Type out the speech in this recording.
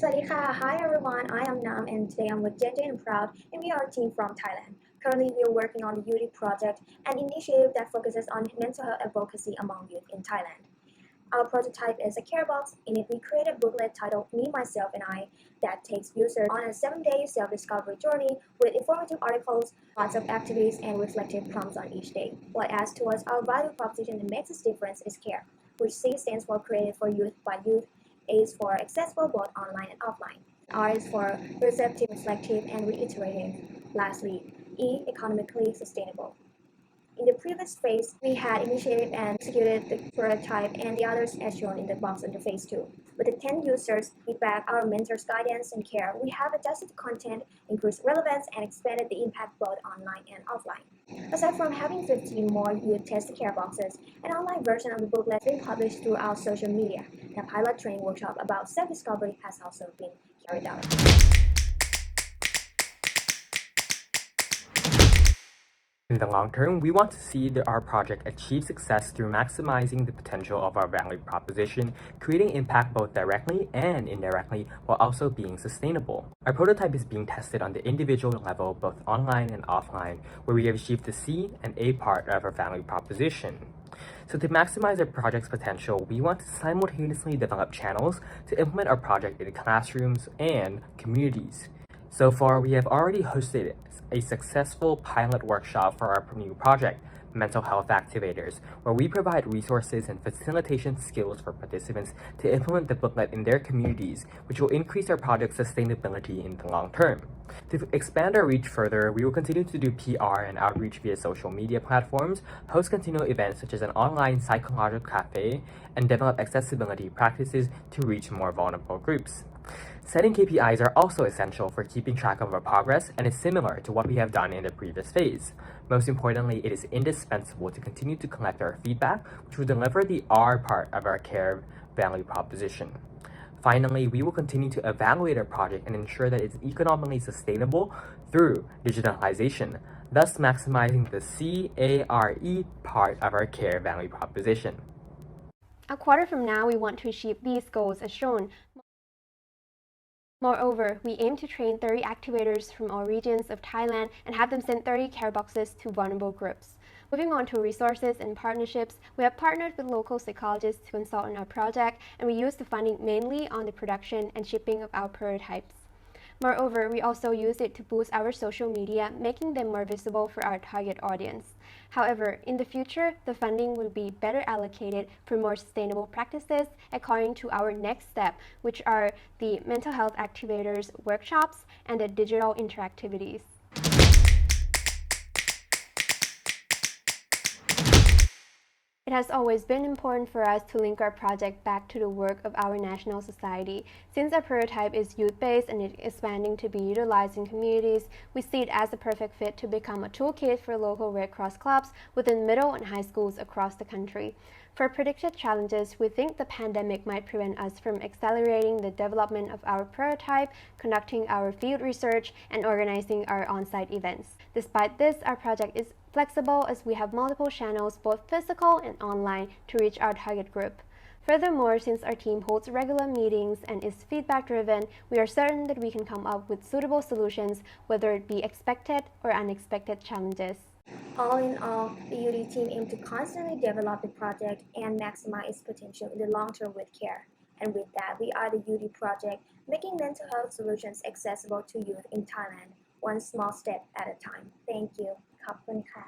Sawadika. Hi everyone, I am Nam and today I'm with JJ and Proud and we are a team from Thailand. Currently we are working on the Youth project, an initiative that focuses on mental health advocacy among youth in Thailand. Our prototype is a care box. In it we create a booklet titled Me, Myself and I that takes users on a 7-day self-discovery journey with informative articles, lots of activities and reflective prompts on each day. What adds towards our value proposition that makes us difference is care, which C stands for created for youth by youth, A is for accessible both online and offline. R is for receptive, reflective, and reiterative. Lastly, E, economically sustainable. In the previous phase, we had initiated and executed the prototype and the others as shown in the box under phase 2. With the 10 users' feedback, our mentors' guidance and care, we have adjusted the content, increased relevance, and expanded the impact both online and offline. Aside from having 15 more youth test care boxes, an online version of the booklet has been published through our social media, and a pilot training workshop about self-discovery has also been carried out. In the long term, we want to see our project achieve success through maximizing the potential of our value proposition, creating impact both directly and indirectly, while also being sustainable. Our prototype is being tested on the individual level, both online and offline, where we have achieved the C and A part of our value proposition. So to maximize our project's potential, we want to simultaneously develop channels to implement our project in classrooms and communities. So far, we have already hosted a successful pilot workshop for our new project, Mental Health Activators, where we provide resources and facilitation skills for participants to implement the booklet in their communities, which will increase our project's sustainability in the long term. To expand our reach further, we will continue to do PR and outreach via social media platforms, host continual events such as an online psychological cafe, and develop accessibility practices to reach more vulnerable groups. Setting KPIs are also essential for keeping track of our progress and is similar to what we have done in the previous phase. Most importantly, it is indispensable to continue to collect our feedback, which will deliver the R part of our care value proposition. Finally, we will continue to evaluate our project and ensure that it's economically sustainable through digitalization, thus maximizing the CARE part of our care value proposition. A quarter from now, we want to achieve these goals as shown. Moreover, we aim to train 30 activators from all regions of Thailand and have them send 30 care boxes to vulnerable groups. Moving on to resources and partnerships, we have partnered with local psychologists to consult on our project, and we use the funding mainly on the production and shipping of our prototypes. Moreover, we also use it to boost our social media, making them more visible for our target audience. However, in the future, the funding will be better allocated for more sustainable practices according to our next step, which are the mental health activators workshops and the digital interactivities. It has always been important for us to link our project back to the work of our national society. Since our prototype is youth-based and is expanding to be utilized in communities, we see it as a perfect fit to become a toolkit for local Red Cross clubs within middle and high schools across the country. For predicted challenges, we think the pandemic might prevent us from accelerating the development of our prototype, conducting our field research, and organizing our on-site events. Despite this, our project is flexible as we have multiple channels, both physical and online, to reach our target group. Furthermore, since our team holds regular meetings and is feedback-driven, we are certain that we can come up with suitable solutions, whether it be expected or unexpected challenges. All in all, the UD team aims to constantly develop the project and maximize its potential in the long term with care. And with that, we are the UD project, making mental health solutions accessible to youth in Thailand, one small step at a time. Thank you. ขอบคุณค่ะ